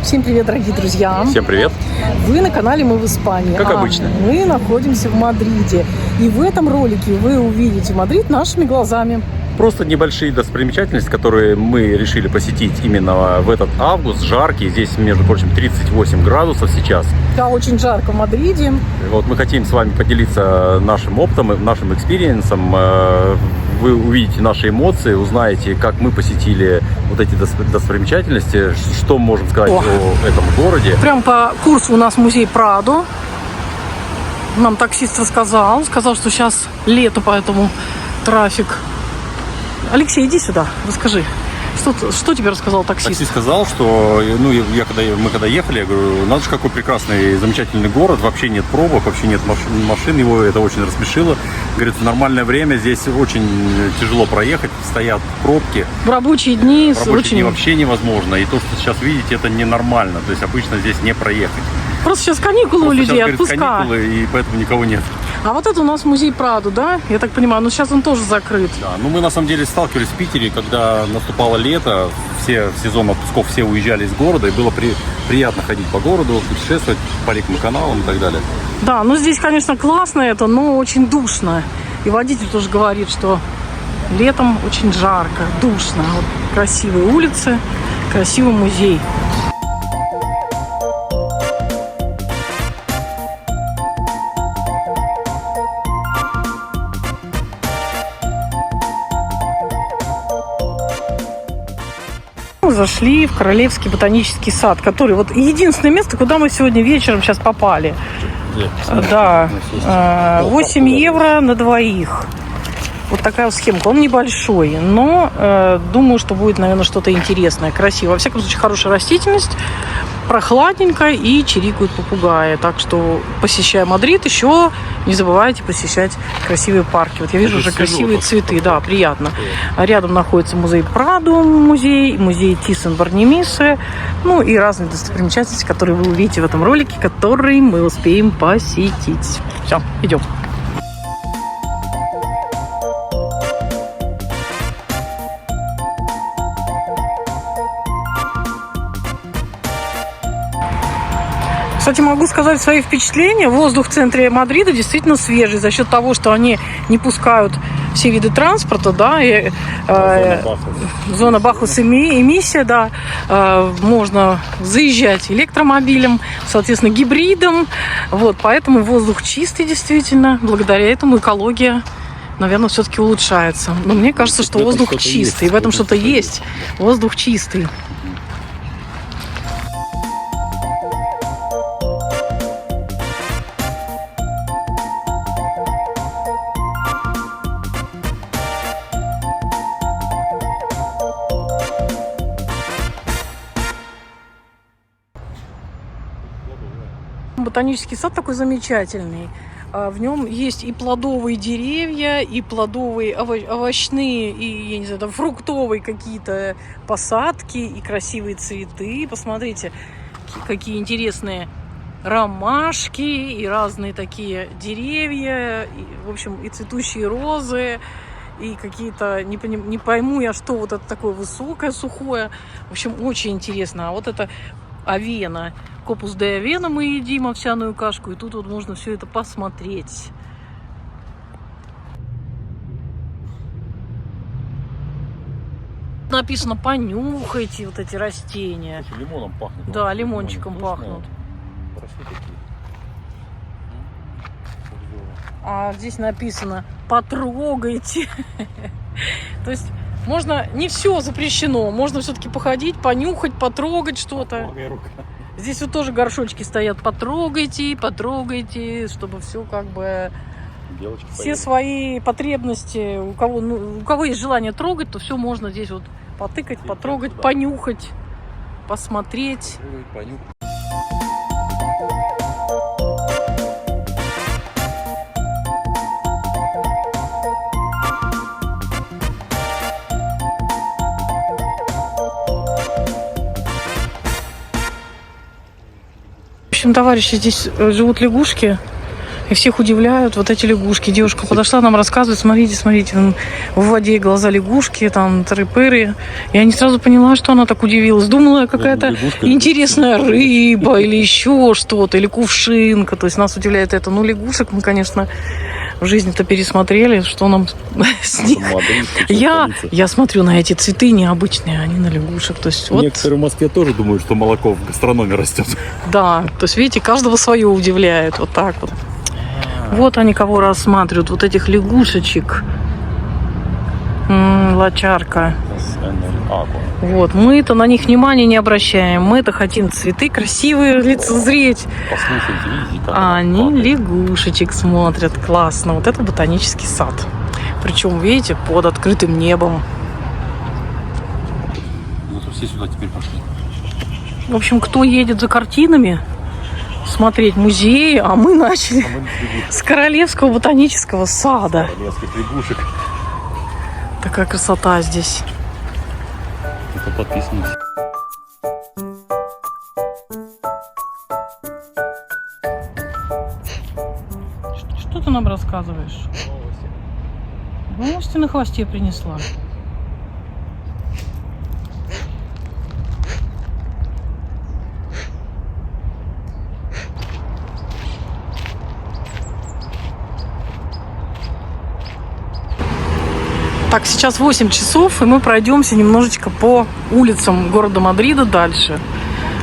Всем привет, дорогие друзья! Всем привет! Вы на канале «Мы в Испании». Как обычно. Мы находимся в Мадриде. И в этом ролике вы увидите Мадрид нашими глазами. Просто небольшие достопримечательности, которые мы решили посетить именно в этот август. Жаркий. Здесь, между прочим, 38 градусов сейчас. Да, очень жарко в Мадриде. Вот мы хотим с вами поделиться нашим опытом, нашим экспириенсом. Вы увидите наши эмоции, узнаете, как мы посетили вот эти достопримечательности, что можем сказать о этом городе. Прям по курсу у нас музей Прадо. Нам таксист сказал, что сейчас лето, поэтому трафик. Алексей, иди сюда, расскажи. Что тебе рассказал таксист? Таксист сказал, что мы когда ехали, я говорю, надо же, какой прекрасный, замечательный город, вообще нет пробок, вообще нет машин, его это очень рассмешило. Говорит, в нормальное время здесь очень тяжело проехать, стоят пробки. В рабочие дни вообще невозможно. И то, что сейчас видите, это ненормально. То есть обычно здесь не проехать. Просто сейчас каникулы у людей, отпуска. Каникулы, и поэтому никого нет. А вот это у нас музей Прадо, да? Я так понимаю, но сейчас он тоже закрыт. Да, мы на самом деле сталкивались в Питере, когда наступало лето, все в сезон отпусков все уезжали из города, и было приятно ходить по городу, путешествовать по рекам и каналам и так далее. Да, ну здесь, конечно, классно это, но очень душно. И водитель тоже говорит, что летом очень жарко, душно. Вот красивые улицы, красивый музей. Мы зашли в Королевский ботанический сад, который вот единственное место, куда мы сегодня вечером сейчас попали. Да, 8 евро на двоих. Вот такая вот схемка. Он небольшой, но думаю, что будет, наверное, что-то интересное, красивое. Во всяком случае, хорошая растительность, прохладненько и чирикают попугаи. Так что, посещая Мадрид, еще не забывайте посещать красивые парки. Вот я вижу уже красивые цветы, да, приятно. Рядом находится музей Прадо, музей Тhyssen-Bornemisza, ну и разные достопримечательности, которые вы увидите в этом ролике, которые мы успеем посетить. Все, идем. Кстати, могу сказать свои впечатления. Воздух в центре Мадрида действительно свежий за счет того, что они не пускают все виды транспорта, да, и, зона Бахус эмиссия, да, можно заезжать электромобилем, соответственно, гибридом, вот, поэтому воздух чистый действительно, благодаря этому экология, наверное, все-таки улучшается. Но мне кажется, что воздух чистый, в этом что-то есть, воздух чистый. Ботанический сад такой замечательный. В нем есть и плодовые деревья, и плодовые овощные, и, я не знаю, там фруктовые какие-то посадки, и красивые цветы. Посмотрите, какие интересные ромашки, и разные такие деревья, и, в общем, и цветущие розы, и какие-то, не пойму я, что вот это такое высокое, сухое. В общем, очень интересно. А вот это авена. Копус де авена мы едим, овсяную кашку, и тут вот можно все это посмотреть. Написано, понюхайте вот эти растения. Лимоном пахнет. Да, лимончиком пахнут. А здесь написано, потрогайте. То есть можно, не все запрещено, можно все-таки походить, понюхать, потрогать что-то. Здесь вот тоже горшочки стоят, потрогайте, чтобы все как бы... Девочки все поедут. Свои потребности, у кого есть желание трогать, то все можно здесь вот потыкать, потрогать, понюхать, посмотреть. В общем, товарищи, здесь живут лягушки. И всех удивляют вот эти лягушки. Девушка подошла, нам рассказывает, смотрите, смотрите, в воде глаза лягушки, там тыры-пыры. Я не сразу поняла, что она так удивилась. Думала, какая-то интересная рыба или еще что-то, или кувшинка. То есть нас удивляет это. Ну, лягушек мы, конечно, в жизни-то пересмотрели, что нам с них. Я смотрю на эти цветы необычные, они на лягушек. То есть, вот... Некоторые в Москве тоже думают, что молоко в гастрономе растет. Да, то есть, видите, каждого свое удивляет. Вот так вот. Вот они кого рассматривают, вот этих лягушечек. Лачарка. Вот, мы-то на них внимания не обращаем. Мы-то хотим цветы красивые лицезреть. Послушайте, видите, как А они лягушечек смотрят. Классно. Вот это ботанический сад. Причем, видите, под открытым небом. Вот все сюда теперь пошли. В общем, кто едет за картинами, смотреть музеи, а мы начали с Королевского ботанического сада. Королевских лягушек. Такая красота здесь. Это подписывайтесь. Что ты нам рассказываешь? Новости на хвосте принесла. Так, сейчас 8 часов, и мы пройдемся немножечко по улицам города Мадрида дальше.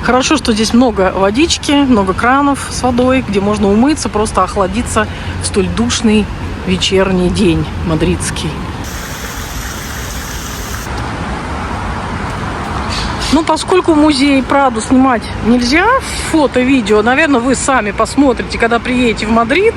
Хорошо, что здесь много водички, много кранов с водой, где можно умыться, просто охладиться в столь душный вечерний день мадридский. Ну, поскольку музей Прадо снимать нельзя, фото, видео, наверное, вы сами посмотрите, когда приедете в Мадрид,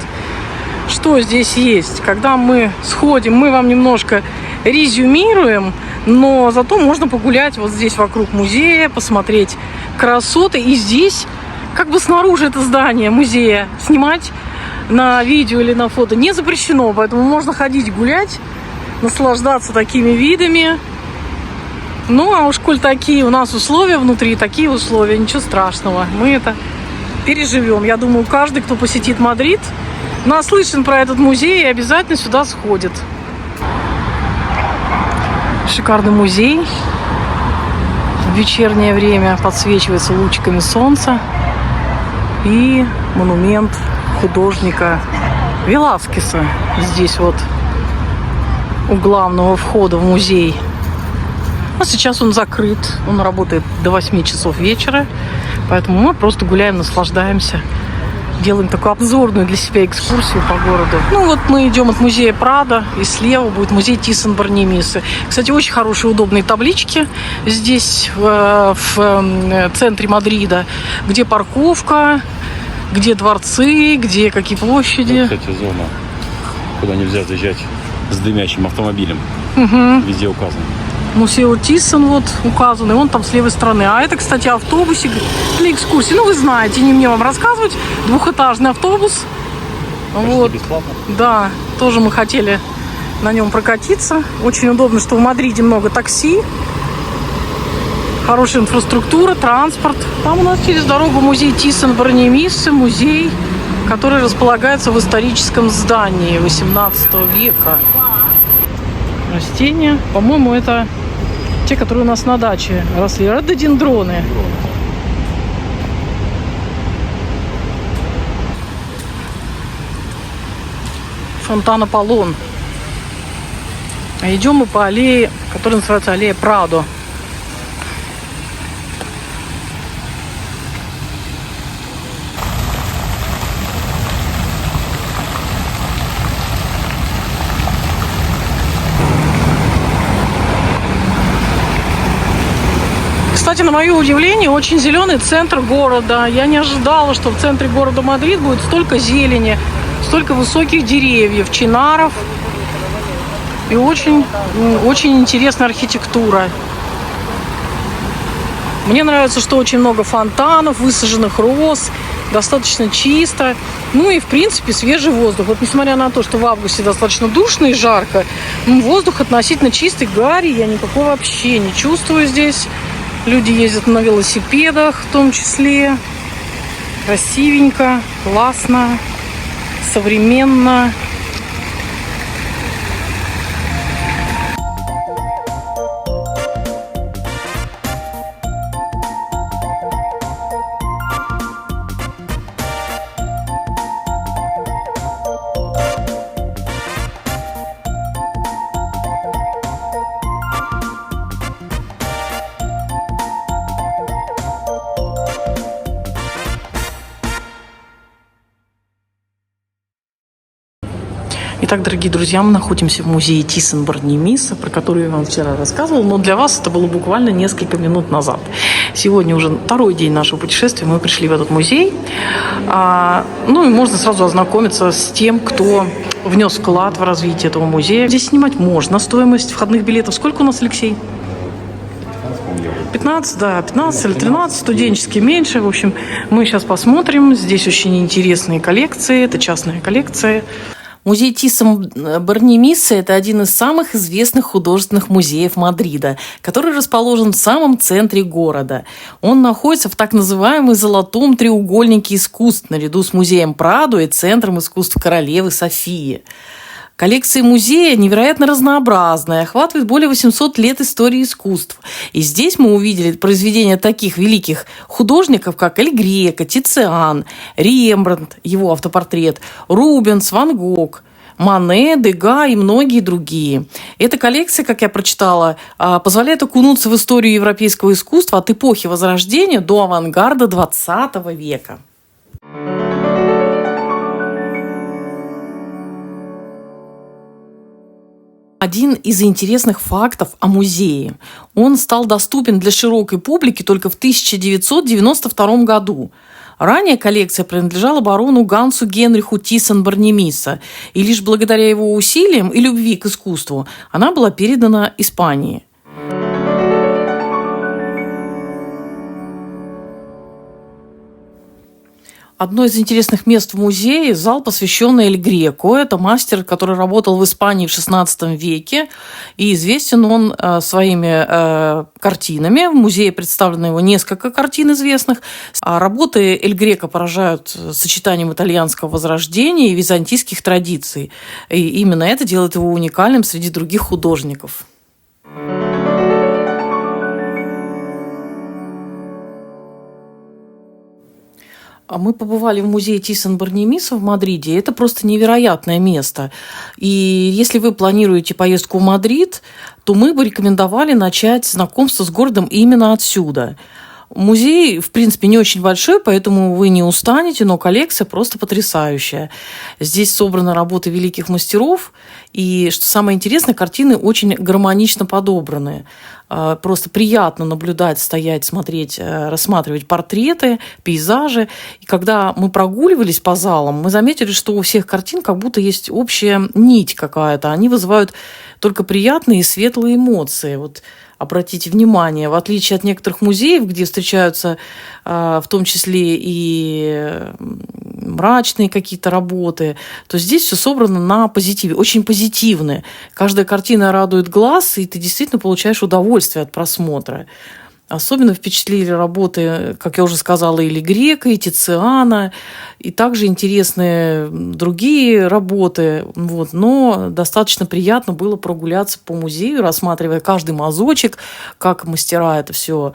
что здесь есть. Когда мы сходим, мы вам немножко резюмируем, но зато можно погулять вот здесь вокруг музея, посмотреть красоты. И здесь, как бы снаружи это здание музея, снимать на видео или на фото не запрещено, поэтому можно ходить гулять, наслаждаться такими видами. Ну, а уж коль такие у нас условия внутри, такие условия, ничего страшного, мы это переживем. Я думаю, каждый, кто посетит Мадрид, наслышан про этот музей и обязательно сюда сходит. Шикарный музей. В вечернее время подсвечивается лучиками солнца. И монумент художника Веласкеса здесь вот у главного входа в музей. А сейчас он закрыт. Он работает до 8 часов вечера. Поэтому мы просто гуляем, наслаждаемся. Делаем такую обзорную для себя экскурсию по городу. Ну вот мы идем от музея Прадо, и слева будет музей Тиссен-Барнемисы. Кстати, очень хорошие, удобные таблички здесь в центре Мадрида, где парковка, где дворцы, где какие площади. Вот, кстати, зона, куда нельзя заезжать с дымящим автомобилем. Везде указано. Музей Тиссен вот указан, и он там с левой стороны. А это, кстати, автобусик для экскурсии. Ну, вы знаете, не мне вам рассказывать. Двухэтажный автобус. Почти вот. Бесплатно. Да, тоже мы хотели на нем прокатиться. Очень удобно, что в Мадриде много такси. Хорошая инфраструктура, транспорт. Там у нас через дорогу музей Тиссен-Барнемисы, музей, который располагается в историческом здании 18 века. Растения, по-моему, это те, которые у нас на даче росли. Рододендроны. Фонтан Аполлон. А идем мы по аллее, которая называется аллея Прадо. Кстати, на мое удивление, очень зеленый центр города. Я не ожидала, что в центре города Мадрид будет столько зелени, столько высоких деревьев, чинаров. И очень интересная архитектура. Мне нравится, что очень много фонтанов, высаженных роз, достаточно чисто. Ну и, в принципе, свежий воздух. Вот несмотря на то, что в августе достаточно душно и жарко, воздух относительно чистый, гари я никакой вообще не чувствую здесь. Люди ездят на велосипедах в том числе. Красивенько, классно. современно. Итак, дорогие друзья, мы находимся в музее Тhyssen-Борнемиса, про который я вам вчера рассказывала, но для вас это было буквально несколько минут назад. Сегодня уже второй день нашего путешествия, мы пришли в этот музей. Ну и можно сразу ознакомиться с тем, кто внес вклад в развитие этого музея. Здесь снимать можно. Стоимость входных билетов сколько у нас, Алексей? 15, да, 15 или 13, студенческие меньше. В общем, мы сейчас посмотрим. Здесь очень интересные коллекции, это частная коллекция. Музей Тhyssen-Борнемиса – это один из самых известных художественных музеев Мадрида, который расположен в самом центре города. Он находится в так называемом золотом треугольнике искусств, наряду с музеем Прадо и Центром искусств королевы Софии. Коллекция музея невероятно разнообразная, охватывает более 800 лет истории искусств. И здесь мы увидели произведения таких великих художников, как Эль Греко, Тициан, Рембрандт, его автопортрет, Рубенс, Ван Гог, Мане, Дега и многие другие. Эта коллекция, как я прочитала, позволяет окунуться в историю европейского искусства от эпохи Возрождения до авангарда XX века. Один из интересных фактов о музее. Он стал доступен для широкой публики только в 1992 году. Ранее коллекция принадлежала барону Гансу Генриху Тhyssen-Борнемиса, и лишь благодаря его усилиям и любви к искусству она была передана Испании. Одно из интересных мест в музее – зал, посвященный Эль Греко. Это мастер, который работал в Испании в XVI веке. И известен он своими картинами. В музее представлено его несколько картин известных. А работы Эль Греко поражают сочетанием итальянского возрождения и византийских традиций. И именно это делает его уникальным среди других художников. Мы побывали в музее Тhyssen-Борнемиса в Мадриде. Это просто невероятное место. И если вы планируете поездку в Мадрид, то мы бы рекомендовали начать знакомство с городом именно отсюда. Музей, в принципе, не очень большой, поэтому вы не устанете, но коллекция просто потрясающая. Здесь собраны работы великих мастеров, и, что самое интересное, картины очень гармонично подобраны. Просто приятно наблюдать, стоять, смотреть, рассматривать портреты, пейзажи. И когда мы прогуливались по залам, мы заметили, что у всех картин как будто есть общая нить какая-то. Они вызывают только приятные и светлые эмоции. Вот обратите внимание, в отличие от некоторых музеев, где встречаются в том числе и мрачные какие-то работы, то здесь все собрано на позитиве, очень позитивные. Каждая картина радует глаз, и ты действительно получаешь удовольствие от просмотра. Особенно впечатлили работы, как я уже сказала, и Эль Греко, и Тициана, и также интересные другие работы. Вот. Но достаточно приятно было прогуляться по музею, рассматривая каждый мазочек, как мастера это все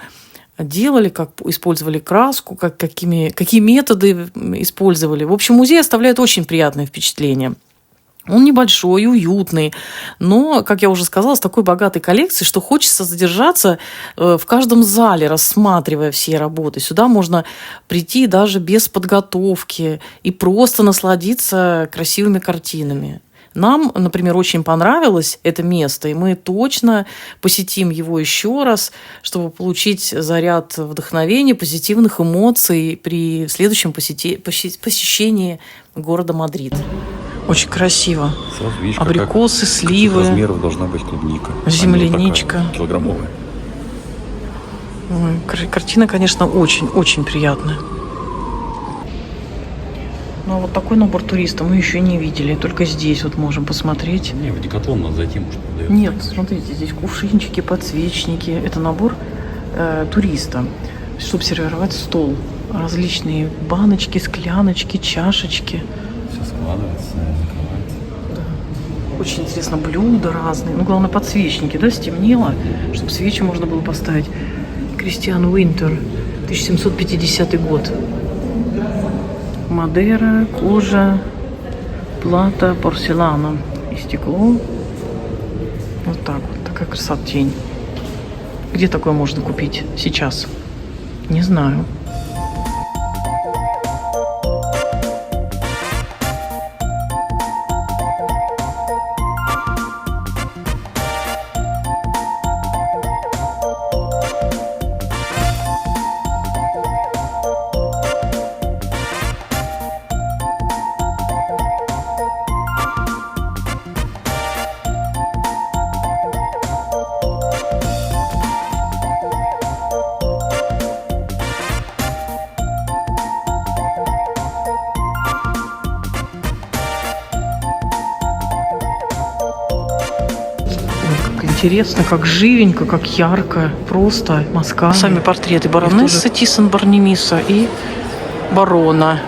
делали, как использовали краску, какие методы использовали. В общем, музей оставляет очень приятное впечатление. Он небольшой, уютный, но, как я уже сказала, с такой богатой коллекцией, что хочется задержаться в каждом зале, рассматривая все работы. Сюда можно прийти даже без подготовки и просто насладиться красивыми картинами. Нам, например, очень понравилось это место, и мы точно посетим его еще раз, чтобы получить заряд вдохновения, позитивных эмоций при следующем посещении города Мадрид. Очень красиво. Сразу видишь, абрикосы, сливы. Каких размеров должна быть клубника. Земляничка. Килограммовая. Ой, картина, конечно, очень-очень приятная. Ну, а вот такой набор туриста мы еще не видели. Только здесь вот можем посмотреть. Не, в Декатлон надо зайти, может, продается. Нет, смотрите, здесь кувшинчики, подсвечники. Это набор туриста, чтобы сервировать стол. Различные баночки, скляночки, чашечки. Все складывается, закрывается. Да. Очень интересно, блюда разные. Ну, главное, подсвечники, да, стемнело, чтобы свечи можно было поставить. Кристиан Уинтер, 1750 год. Мадера, кожа, плата, порцелана и стекло. Вот так вот, такая красотень. Где такое можно купить сейчас? Не знаю. Интересно, как живенько, как ярко, просто Москва. Сами портреты баронессы Тисон-Борнемиса и барона.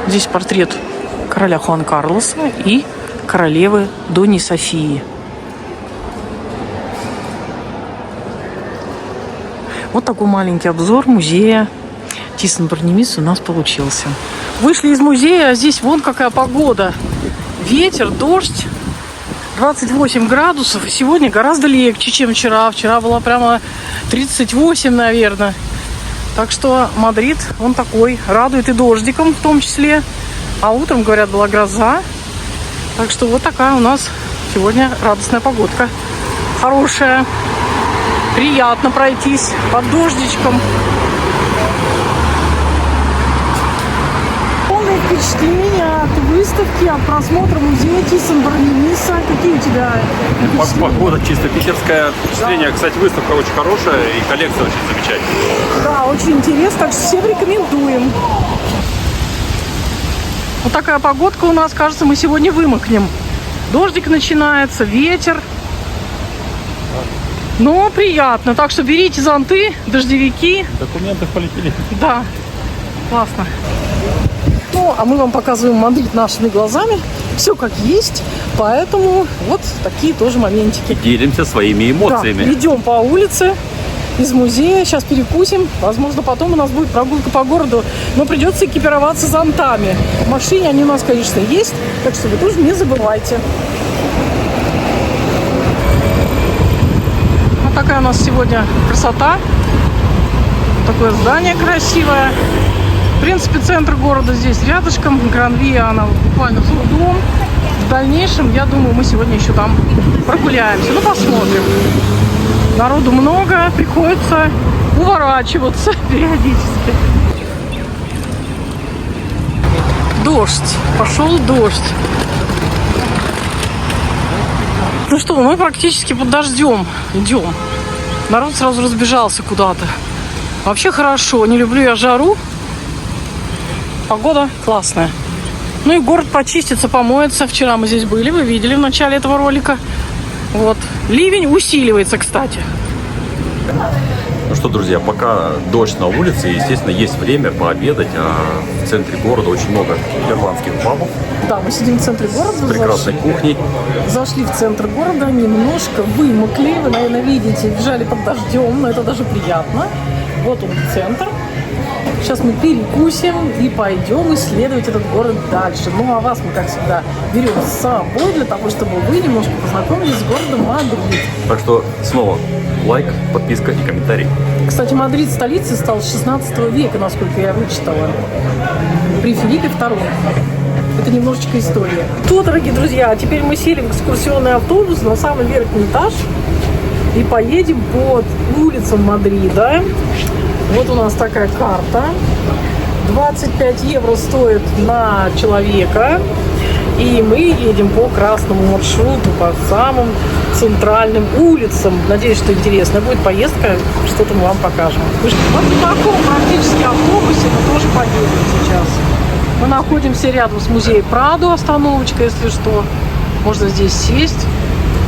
Здесь портрет короля Хуан Карлоса и королевы Дони Софии. Вот такой маленький обзор музея Тисон-Борнемис у нас получился. Вышли из музея, а здесь вон какая погода. Ветер, дождь, 28 градусов. И сегодня гораздо легче, чем вчера. Вчера было прямо 38, наверное. Так что Мадрид, он такой, радует и дождиком в том числе. А утром, говорят, была гроза. Так что вот такая у нас сегодня радостная погодка. Хорошая. Приятно пройтись под дождичком. Впечатления от выставки, от просмотра музея Тисон-Борнемиса. Какие у тебя впечатления? Погода чисто питерская. Впечатление, кстати, выставка очень хорошая и коллекция очень замечательная. Да, очень интересно, так что всем рекомендуем. Вот такая погодка у нас, кажется, мы сегодня вымокнем. Дождик начинается, ветер. Но приятно, так что берите зонты, дождевики. Документы полетели. Да, классно. Ну, а мы вам показываем Мадрид нашими глазами. Все как есть. Поэтому вот такие тоже моментики. Делимся своими эмоциями. Да, идем по улице из музея. Сейчас перекусим. Возможно, потом у нас будет прогулка по городу. Но придется экипироваться зонтами. В машине они у нас, конечно, есть. Так что вы тоже не забывайте. Вот такая у нас сегодня красота. Такое здание красивое. В принципе, центр города здесь рядышком. Гран-Виа, она буквально за углом. В дальнейшем, я думаю, мы сегодня еще там прогуляемся. Ну, посмотрим. Народу много, приходится уворачиваться периодически. Дождь. Пошел дождь. Ну что, мы практически под дождем идем. Народ сразу разбежался куда-то. Вообще хорошо. Не люблю я жару. Погода классная. Ну и город почистится, помоется. Вчера мы здесь были, вы видели в начале этого ролика. Вот. Ливень усиливается, кстати. Ну что, друзья, пока дождь на улице, естественно, есть время пообедать. А в центре города очень много ирландских пабов. Да, мы сидим в центре города. С прекрасной кухней. Зашли в центр города, немножко вымокли. Вы, наверное, видите, бежали под дождем, но это даже приятно. Вот он, центр. Сейчас мы перекусим и пойдем исследовать этот город дальше. Ну, а вас мы, как всегда, берем с собой для того, чтобы вы немножко познакомились с городом Мадрид. Так что снова лайк, подписка и комментарий. Кстати, Мадрид столицей стал с 16 века, насколько я вычитала, при Филиппе II. Это немножечко история. То, дорогие друзья, теперь мы сели в экскурсионный автобус на самый верхний этаж и поедем по улицам Мадрида. Вот у нас такая карта. 25 евро стоит на человека. И мы едем по красному маршруту, по самым центральным улицам. Надеюсь, что интересно будет поездка. Что-то мы вам покажем. Вот в таком практически автобусе мы тоже поедем сейчас. Мы находимся рядом с музеем Прадо, остановочка, если что. Можно здесь сесть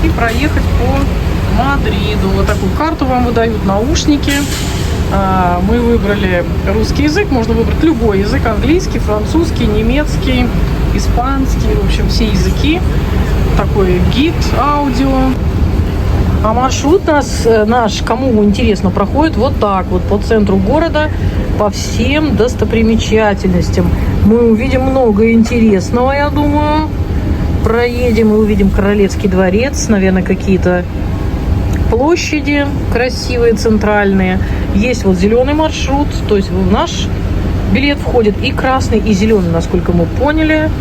и проехать по Мадриду. Вот такую карту вам выдают, наушники. Мы выбрали русский язык, можно выбрать любой язык: английский, французский, немецкий, испанский, в общем, все языки. Такой гид аудио. А маршрут наш, кому интересно, проходит вот так вот по центру города, по всем достопримечательностям. Мы увидим много интересного, я думаю. Проедем и увидим Королевский дворец, наверное, какие-то площади красивые, центральные. Есть вот зеленый маршрут, то есть в наш билет входит и красный, и зеленый, насколько мы поняли.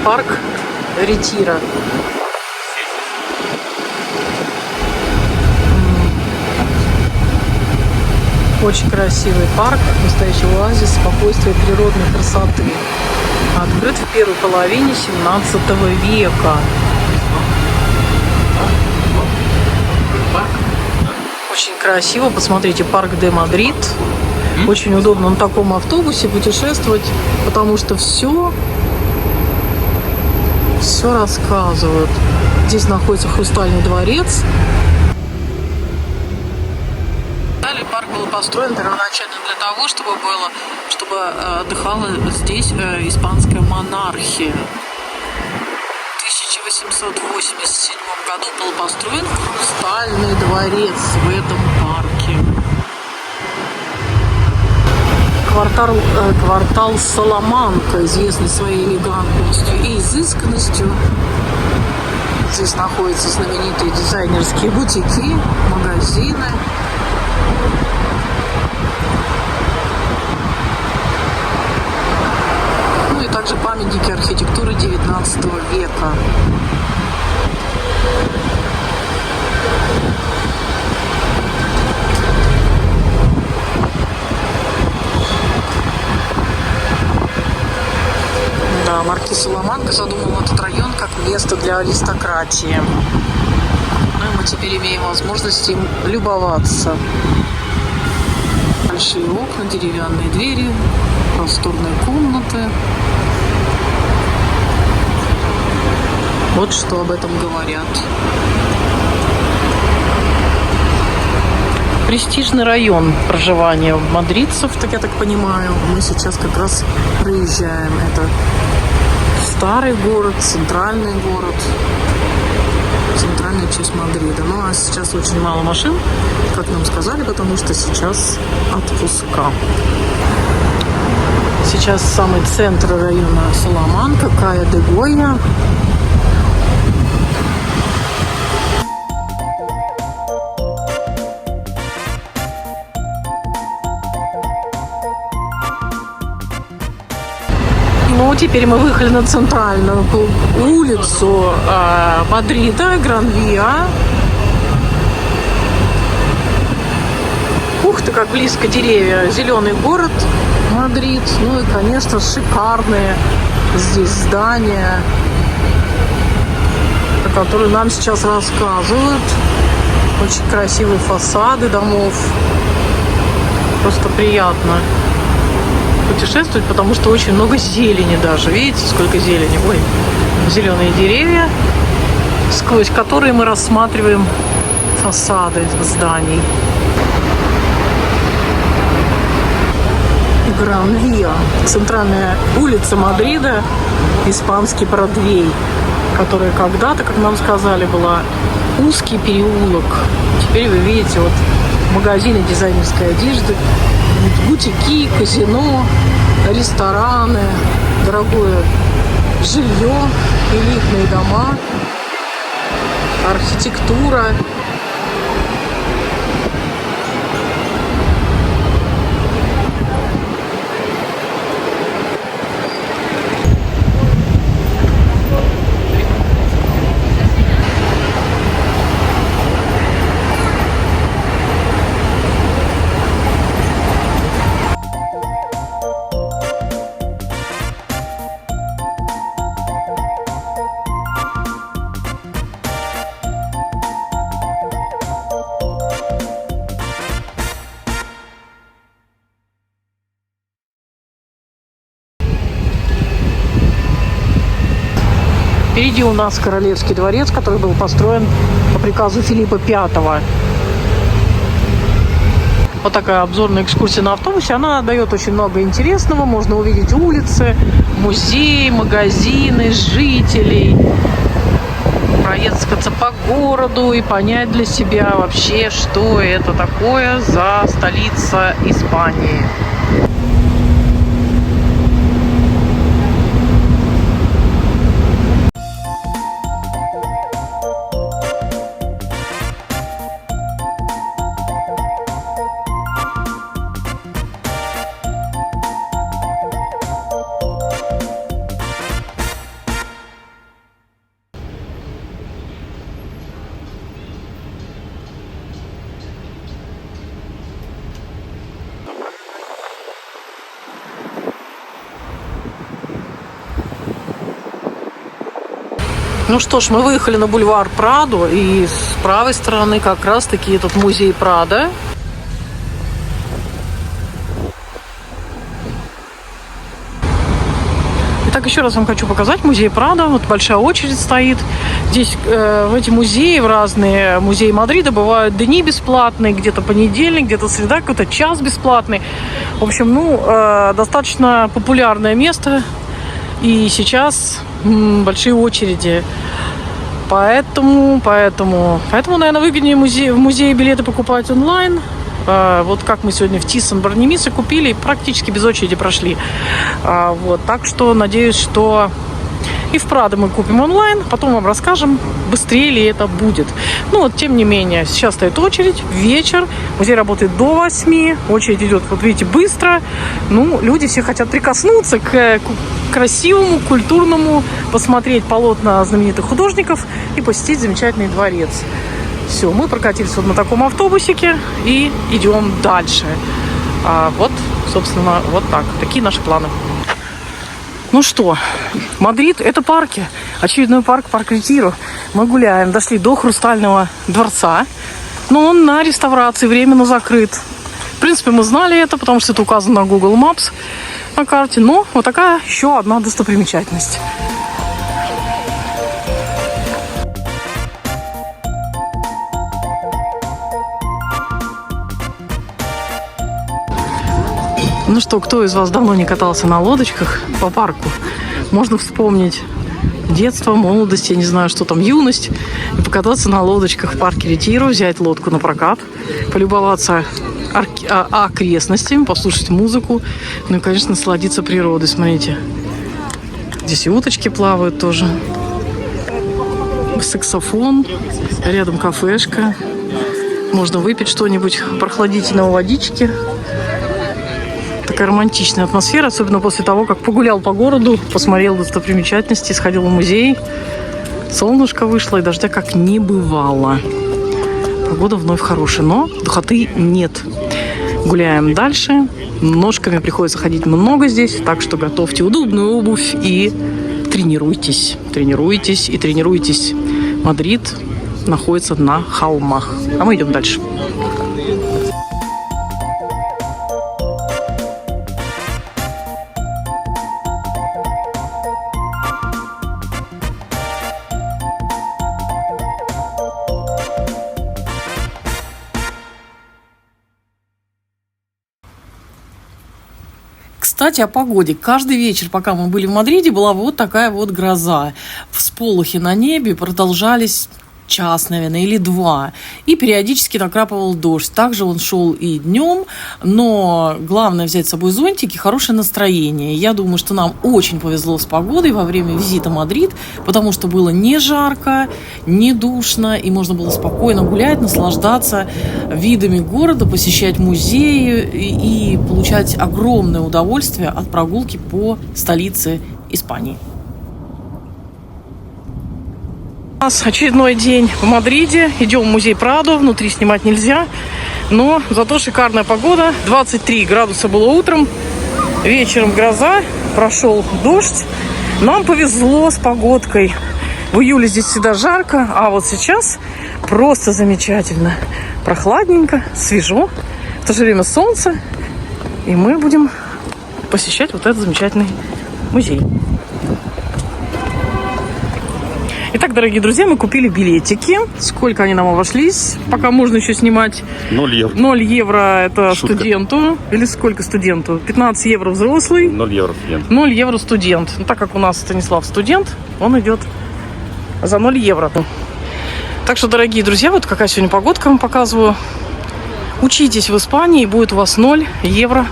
Парк Ретира. Очень красивый парк, настоящий оазис спокойствия и природной красоты. Открыт в первой половине 17 века. Очень красиво. Посмотрите, парк де Мадрид. Очень удобно на таком автобусе путешествовать, потому что все рассказывают. Здесь находится Хрустальный дворец. Далее парк был построен первоначально для того, чтобы отдыхала здесь испанская монархия. В 1887 году был построен Хрустальный дворец в этом парке. Квартал Саламанка, известный своей элегантностью и изысканностью. Здесь находятся знаменитые дизайнерские бутики, магазины. Ну и также памятники архитектуры 19 века. Да, маркиз Саламанка задумал этот район как место для аристократии. Ну и мы теперь имеем возможность им любоваться. Большие окна, деревянные двери, просторные комнаты. Вот что об этом говорят. Престижный район проживания мадридцев, так я так понимаю. Мы сейчас как раз проезжаем. Это старый город, центральная часть Мадрида. Ну а сейчас очень мало машин, как нам сказали, потому что сейчас отпуска. Сейчас самый центр района Саламанка, Кая де Гойя. Ну, теперь мы выехали на центральную улицу Мадрида, Гран-Виа. Ух ты, как близко деревья. Зеленый город Мадрид. Ну и, конечно, шикарные здесь здания, про которые нам сейчас рассказывают. Очень красивые фасады домов. Просто приятно путешествовать, потому что очень много зелени даже. Видите, сколько зелени? Ой, зеленые деревья, сквозь которые мы рассматриваем фасады зданий. Гран-Виа, центральная улица Мадрида, испанский Бродвей, которая когда-то, как нам сказали, была узкий переулок. Теперь вы видите вот магазины дизайнерской одежды, бутики, казино, рестораны, дорогое жилье, элитные дома, архитектура. Впереди у нас Королевский дворец, который был построен по приказу Филиппа V. Вот такая обзорная экскурсия на автобусе. Она дает очень много интересного. Можно увидеть улицы, музеи, магазины, жителей. Проехаться по городу и понять для себя вообще, что это такое за столица Испании. Ну что ж, мы выехали на бульвар Прадо, и с правой стороны как раз-таки этот музей Прадо. Итак, еще раз вам хочу показать музей Прадо. Вот большая очередь стоит. Здесь в эти музеи, в разные музеи Мадрида бывают дни бесплатные, где-то понедельник, где-то среда, какой-то час бесплатный. В общем, достаточно популярное место. И сейчас большие очереди. Поэтому, наверное, выгоднее в музее билеты покупать онлайн. Вот как мы сегодня в Тhyssen-Bornemisza купили, практически без очереди прошли. Так что надеюсь, что и в Прадо мы купим онлайн. Потом вам расскажем, быстрее ли это будет. Тем не менее, сейчас стоит очередь, вечер. Музей работает до 8. Очередь идет, вот видите, быстро. Люди все хотят прикоснуться к красивому, культурному, посмотреть полотна знаменитых художников и посетить замечательный дворец. Все, мы прокатились вот на таком автобусике и идем дальше. Собственно, вот так. Такие наши планы. Ну что, Мадрид – это парки. Очередной парк Ретиро. Мы гуляем, дошли до Хрустального дворца, но он на реставрации, временно закрыт. В принципе, мы знали это, потому что это указано на Google Maps на карте. Но вот такая еще одна достопримечательность. Ну что, кто из вас давно не катался на лодочках по парку? Можно вспомнить детство, молодость, я не знаю, что там, юность, и покататься на лодочках в парке Ретиро, взять лодку на прокат, полюбоваться окрестностями, послушать музыку, и, конечно, насладиться природой. Смотрите, здесь и уточки плавают тоже. Саксофон, рядом кафешка. Можно выпить что-нибудь прохладительного, водички. Такая романтичная атмосфера, особенно после того, как погулял по городу, посмотрел достопримечательности, сходил в музей. Солнышко вышло, и дождя как не бывало. Погода вновь хорошая, но духоты нет. Гуляем дальше. Ножками приходится ходить много здесь, так что готовьте удобную обувь и тренируйтесь. Тренируйтесь и тренируйтесь. Мадрид находится на холмах. А мы идем дальше. Кстати, о погоде. Каждый вечер, пока мы были в Мадриде, была вот такая вот гроза. Всполохи на небе продолжались час, наверное, или два. И периодически накрапывал дождь. Также он шел и днем, но главное взять с собой зонтик и хорошее настроение. Я думаю, что нам очень повезло с погодой во время визита в Мадрид, потому что было не жарко, не душно, и можно было спокойно гулять, наслаждаться видами города, посещать музеи и получать огромное удовольствие от прогулки по столице Испании. У нас очередной день в Мадриде. Идем в музей Прадо. Внутри снимать нельзя. Но зато шикарная погода. 23 градуса было утром. Вечером гроза. Прошел дождь. Нам повезло с погодкой. В июле здесь всегда жарко. А вот сейчас просто замечательно. Прохладненько, свежо. В то же время солнце. И мы будем посещать вот этот замечательный музей. дорогие друзья, мы купили билетики. Сколько они нам обошлись? Пока можно еще снимать. 0 евро. 0 евро это Шутка. студенту. Или сколько студенту? 15 евро взрослый. 0 евро студент. 0 евро студент. Ну, так как у нас Станислав студент, он идет за 0 евро. Так что, дорогие друзья, вот какая сегодня погодка, вам показываю. Учитесь в Испании, и будет у вас 0 евро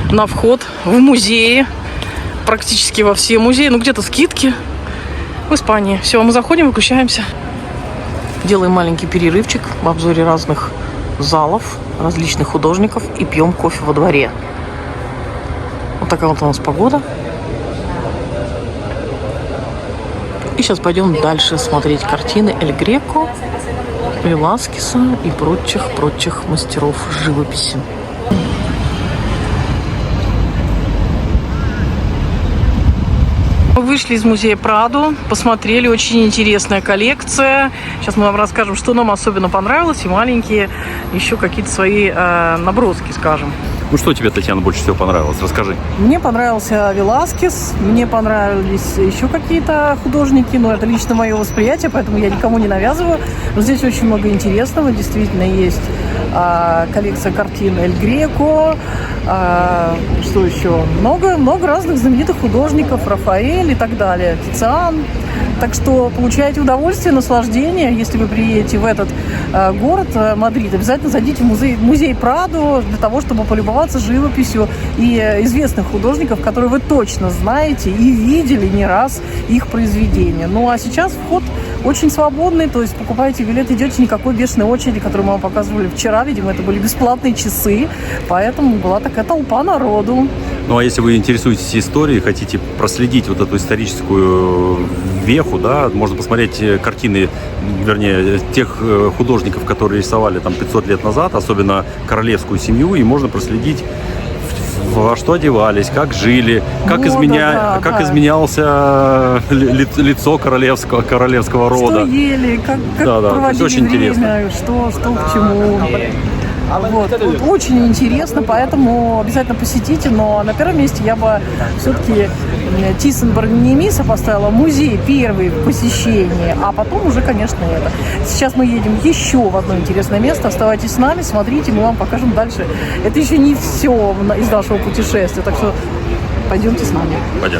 на вход в музеи. Практически во все музеи. Ну, где-то скидки в Испании. Все, мы заходим, выключаемся. Делаем маленький перерывчик в обзоре разных залов, различных художников и пьем кофе во дворе. Вот такая вот у нас погода. И сейчас пойдем дальше смотреть картины Эль Греко, Веласкеса и прочих мастеров живописи. Мы вышли из музея Прадо, посмотрели, очень интересная коллекция. Сейчас мы вам расскажем, что нам особенно понравилось, и маленькие еще какие-то свои наброски скажем. Ну что тебе, Татьяна, больше всего понравилось? Расскажи. Мне понравился Веласкес, мне понравились еще какие-то художники, но это лично мое восприятие, поэтому я никому не навязываю. Но здесь очень много интересного, действительно есть коллекция картин Эль Греко, что еще? Много разных знаменитых художников, Рафаэль и так далее, Тициан. Так что получаете удовольствие, наслаждение, если вы приедете в этот город Мадрид. Обязательно зайдите в музей Прадо для того, чтобы полюбоваться живописью и известных художников, которые вы точно знаете и видели не раз их произведения. Ну а сейчас вход очень свободный, то есть покупаете билет, идете, никакой бешеной очереди, которую мы вам показывали вчера, видимо, это были бесплатные часы, поэтому была такая толпа народу. Ну а если вы интересуетесь историей, хотите проследить вот эту историческую веху, да, можно посмотреть картины, вернее, тех художников, которые рисовали там 500 лет назад, особенно королевскую семью, и можно проследить, во что одевались, как жили, как изменялся лицо королевского рода. Что ели, как проводили очень время, интересно. что к чему. Вот очень интересно, поэтому обязательно посетите. Но на первом месте я бы все-таки Тhyssen-Bornemisza поставила музей первый в посещении, а потом уже, конечно, это. Сейчас мы едем еще в одно интересное место. Оставайтесь с нами, смотрите, мы вам покажем дальше. Это еще не все из нашего путешествия, так что пойдемте с нами. Пойдем.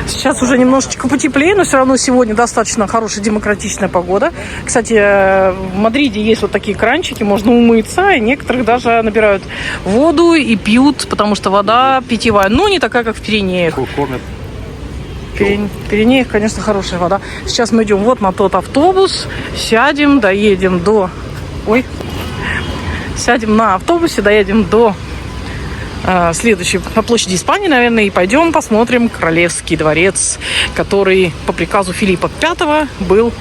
Сейчас уже немножечко потеплее, но все равно сегодня достаточно хорошая демократичная погода. Кстати, в Мадриде есть вот такие кранчики, можно умыться, и некоторых даже набирают воду и пьют, потому что вода питьевая, но не такая, как в Пиренеях. Кормят. В Пиренеях, конечно, хорошая вода. Сейчас мы идем вот на тот автобус, сядем, доедем до... Сядем на автобусе, доедем до... следующей на площади Испании, наверное, и пойдем посмотрим Королевский дворец, который по приказу Филиппа V был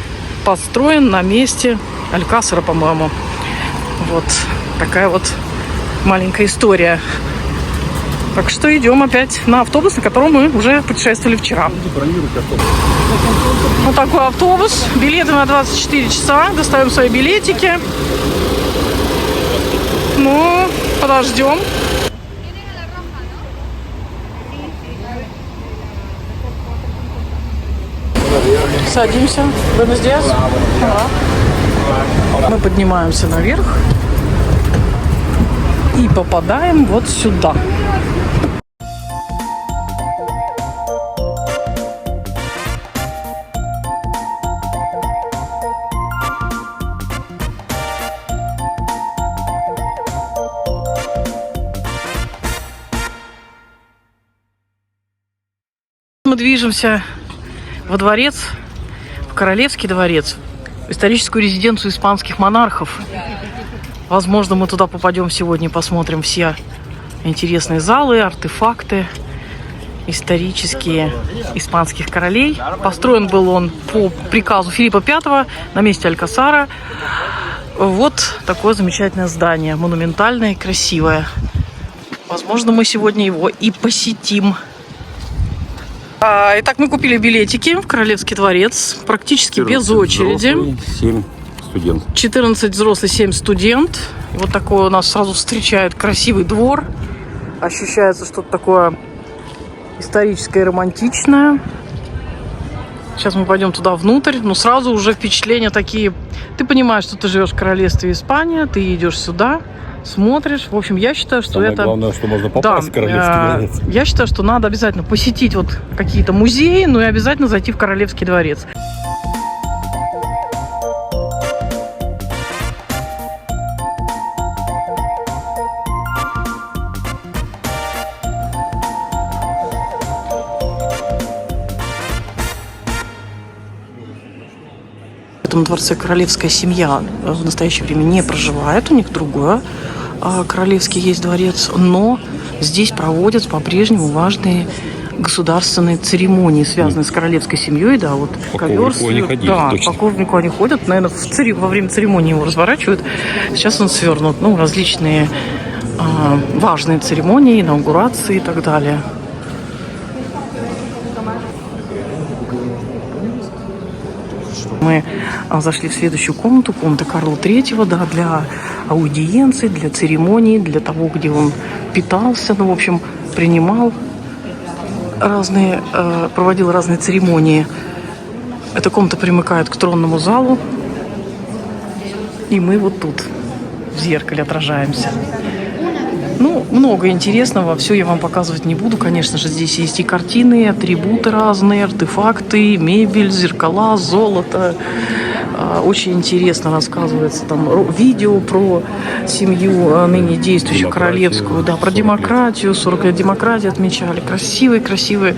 построен на месте Алькасара, по-моему. Вот такая вот маленькая история. Так что идем опять на автобус, на котором мы уже путешествовали вчера. Вот такой автобус. Билеты на 24 часа. Достаем свои билетики. Ну, подождем. Садимся. Buenos días. Мы поднимаемся наверх и попадаем вот сюда. Мы движемся во дворец, в Королевский дворец, в историческую резиденцию испанских монархов. Возможно, мы туда попадем сегодня и посмотрим все интересные залы, артефакты исторические испанских королей. Построен был он по приказу Филиппа V на месте Алькасара. Вот такое замечательное здание, монументальное и красивое. Возможно, мы сегодня его и посетим. Итак, мы купили билетики в Королевский дворец практически без очереди. 7 студент. 14 взрослый, 7 студент. И вот такой у нас сразу встречает красивый двор. Ощущается что-то такое историческое и романтичное. Сейчас мы пойдем туда внутрь, но сразу уже впечатления такие. Ты понимаешь, что ты живешь в королевстве Испания, ты идешь сюда, смотришь. В общем, я считаю, что Самое это... главное, что можно попасть в Королевский дворец. Я считаю, что надо обязательно посетить вот какие-то музеи, но и обязательно зайти в Королевский дворец. В этом дворце королевская семья в настоящее время не проживает, у них другое. Королевский есть дворец, но здесь проводятся по-прежнему важные государственные церемонии, связанные с королевской семьей. Да, вот ковер, да, по коврику они ходят, наверное, во время церемонии его разворачивают. Сейчас он свернут, ну, различные важные церемонии, инаугурации и так далее. Мы зашли в следующую комнату, комната Карла III, да, для аудиенций, для церемоний, для того, где он питался, ну, в общем, принимал разные, проводил разные церемонии. Эта комната примыкает к тронному залу, и мы вот тут в зеркале отражаемся. Ну, много интересного, все я вам показывать не буду. Конечно же, здесь есть и картины, атрибуты разные, артефакты, мебель, зеркала, золото. Очень интересно рассказывается там видео про семью ныне действующую королевскую, да, про демократию, 40 лет демократии отмечали. Красивые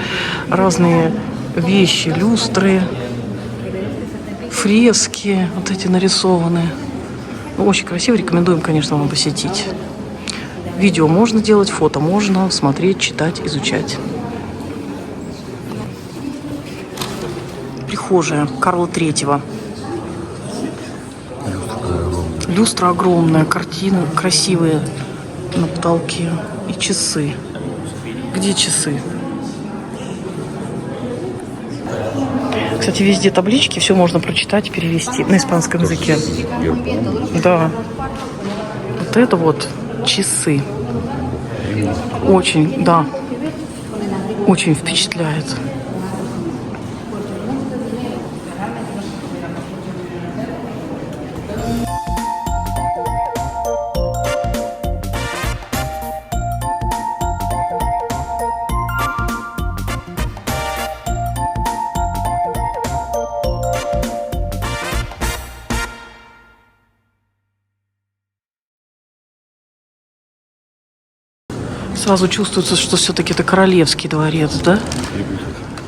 разные вещи, люстры, фрески вот эти нарисованы. Очень красиво, рекомендуем, конечно, вам посетить. Видео можно делать, фото можно смотреть, читать, изучать. Прихожая Карла III. Люстра огромная, картины красивые на потолке. И часы. Где часы? Кстати, везде таблички, все можно прочитать и перевести на испанском языке. Да. Вот это вот часы. Очень, да, очень впечатляет. Сразу чувствуется, что все-таки это королевский дворец, да?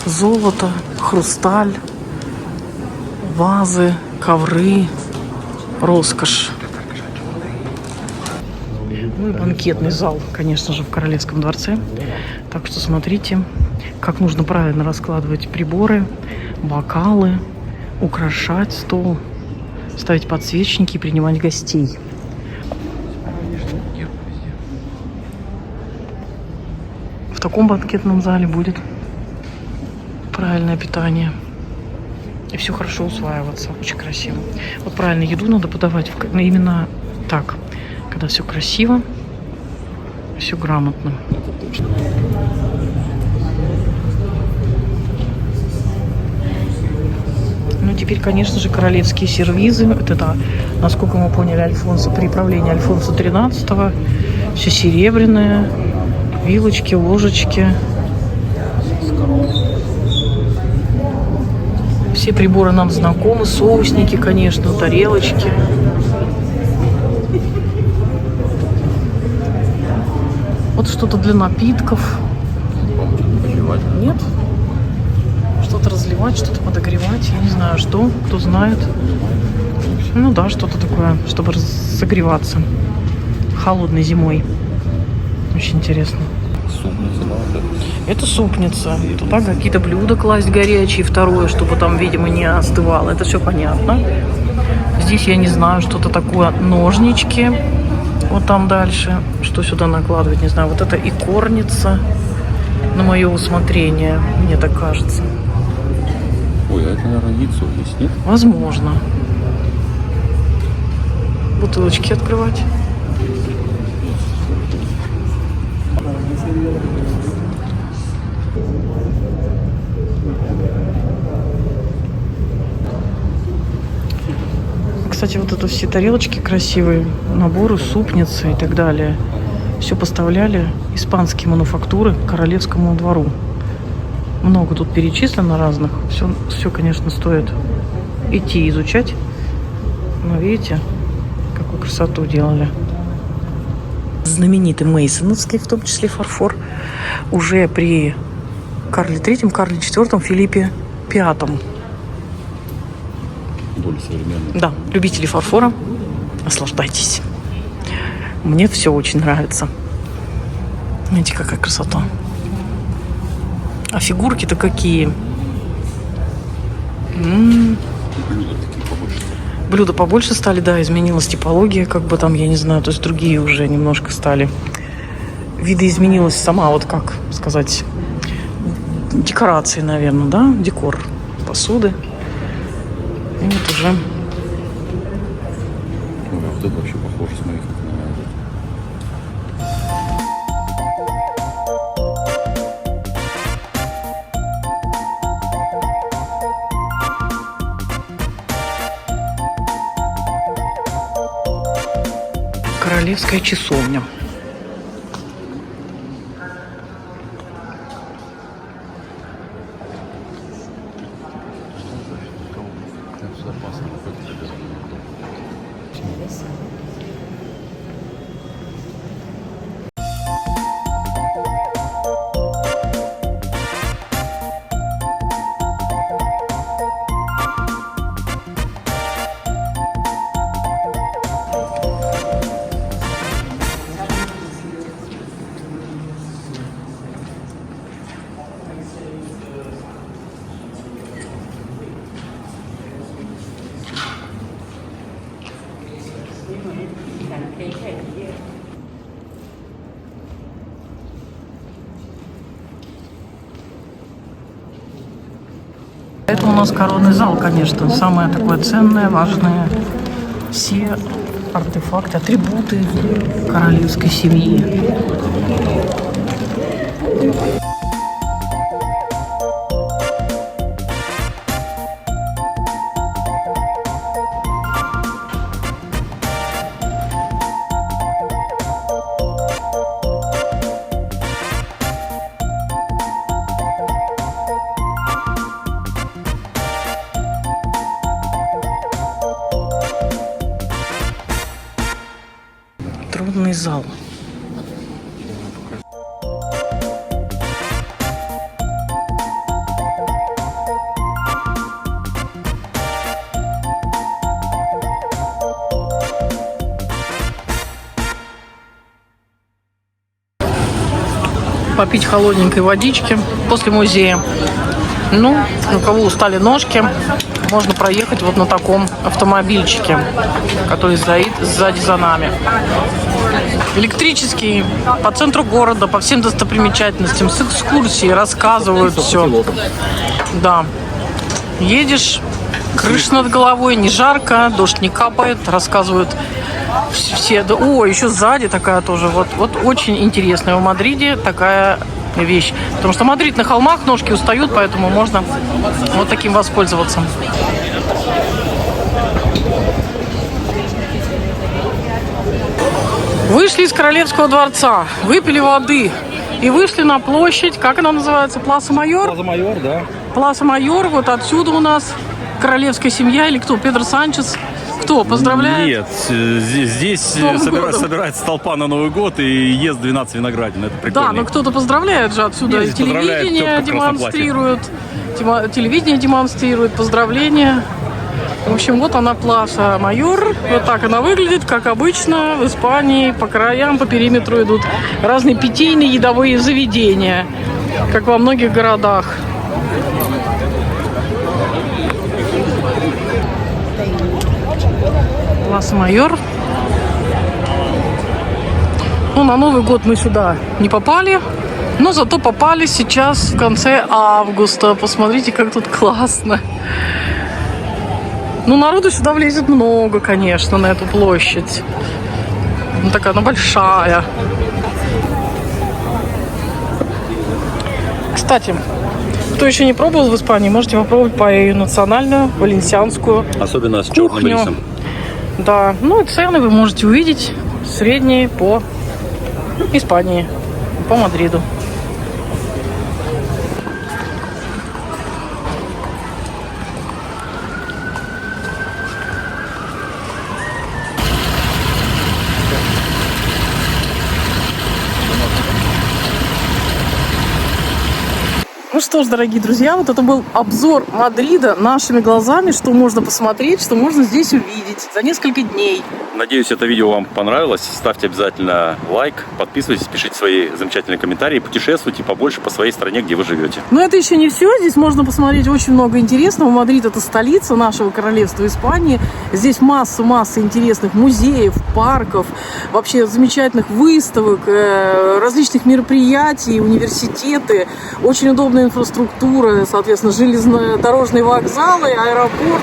Золото, хрусталь, вазы, ковры, роскошь. Ну и банкетный зал, конечно же, в Королевском дворце. Так что смотрите, как нужно правильно раскладывать приборы, бокалы, украшать стол, ставить подсвечники и принимать гостей. В таком банкетном зале будет правильное питание. И все хорошо усваиваться. Очень красиво. Вот правильно еду надо подавать именно так. Когда все красиво, все грамотно. Ну, теперь, конечно же, королевские сервизы. Это, да, насколько мы поняли, Альфонсо, при правлении Альфонсо XIII. Все серебряное. Вилочки, ложечки. Все приборы нам знакомы. Соусники, конечно, тарелочки. Вот что-то для напитков. Нет? Что-то разливать, что-то подогревать. Я не знаю, что. Кто знает. Ну да, что-то такое, чтобы согреваться холодной зимой. Очень интересно. Супница, да? Это супница. Туда какие-то блюда класть горячие. Второе, чтобы там, видимо, не остывало. Это все понятно. Здесь я не знаю, что-то такое. Ножнички. Вот там дальше. Что сюда накладывать, не знаю. Вот это икорница. На мое усмотрение, мне так кажется. Ой, а это, наверное, яйцо есть, нет? Возможно. Бутылочки открывать. Thank you. кстати, вот это все тарелочки красивые, наборы, супницы и так далее. Все поставляли испанские мануфактуры к королевскому двору. Много тут перечислено разных. Все, конечно, стоит идти изучать. Но видите, какую красоту делали. Знаменитый мейсоновский, в том числе фарфор, уже при Карле III, Карле IV, Филиппе V. Более современный. Да, любители фарфора, наслаждайтесь. Мне все очень нравится. Видите, какая красота. А фигурки-то какие. Блюда побольше стали, да, изменилась типология, как бы там, я не знаю, то есть другие уже немножко стали. Видоизменилась сама, вот как сказать, декорации, наверное, да, декор посуды. И вот уже. Ой, а вот это вообще похоже, смотри, как Королевская часовня. Это у нас коронный зал, конечно, самое такое ценное, важное. Все артефакты, атрибуты королевской семьи. Тронный зал. Попить холодненькой водички после музея. Ну, у кого устали ножки, можно проехать вот на таком автомобильчике, который стоит сзади за нами. Электрический, по центру города, по всем достопримечательностям, с экскурсией рассказывают все. Да. Едешь, крыша над головой, не жарко, дождь не капает, рассказывают все. О, еще сзади такая тоже. Вот очень интересная в Мадриде такая вещь. Потому что Мадрид на холмах, ножки устают, поэтому можно вот таким воспользоваться. Вышли из Королевского дворца, выпили воды и вышли на площадь, как она называется, Пласа Майор? Плаза Майор, да. Пласа Майор, вот отсюда у нас королевская семья или кто? Педро Санчес. Кто? Поздравляет? Нет, здесь собирается толпа на Новый год и ест 12 виноградин. Это прикольно. Да, но кто-то поздравляет же отсюда. Есть, Телевидение демонстрирует поздравления. В общем, вот она, Пласа Майор. Вот так она выглядит, как обычно в Испании. По краям, по периметру идут разные питейные едовые заведения, как во многих городах. Пласа Майор. Ну, на Новый год мы сюда не попали, но зато попали сейчас в конце августа. Посмотрите, как тут классно. Ну, народу сюда влезет много, конечно, на эту площадь. Ну, такая она большая. Кстати, кто еще не пробовал в Испании, можете попробовать паэлью национальную, валенсианскую. Особенно с черным рисом. Да, ну и цены вы можете увидеть средние по Испании, по Мадриду. Ну что ж, дорогие друзья, вот это был обзор Мадрида нашими глазами, что можно посмотреть, что можно здесь увидеть за несколько дней. Надеюсь, это видео вам понравилось. Ставьте обязательно лайк, подписывайтесь, пишите свои замечательные комментарии, путешествуйте побольше по своей стране, где вы живете. Но это еще не все. Здесь можно посмотреть очень много интересного. Мадрид — это столица нашего королевства Испании. Здесь масса интересных музеев, парков, вообще замечательных выставок, различных мероприятий, университеты, очень удобная инфраструктура, соответственно, железнодорожные вокзалы, аэропорт,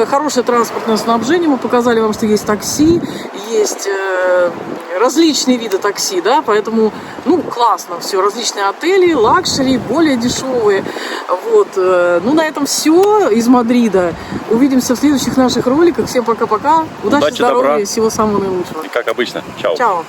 хорошее транспортное снабжение. Мы показали вам, что есть такси, есть различные виды такси, да, поэтому, ну, классно все, различные отели, лакшери, более дешевые, вот, ну, на этом все из Мадрида. Увидимся в следующих наших роликах. Всем пока-пока, удачи, здоровья, добра. всего самого наилучшего. И как обычно, чао. Чао.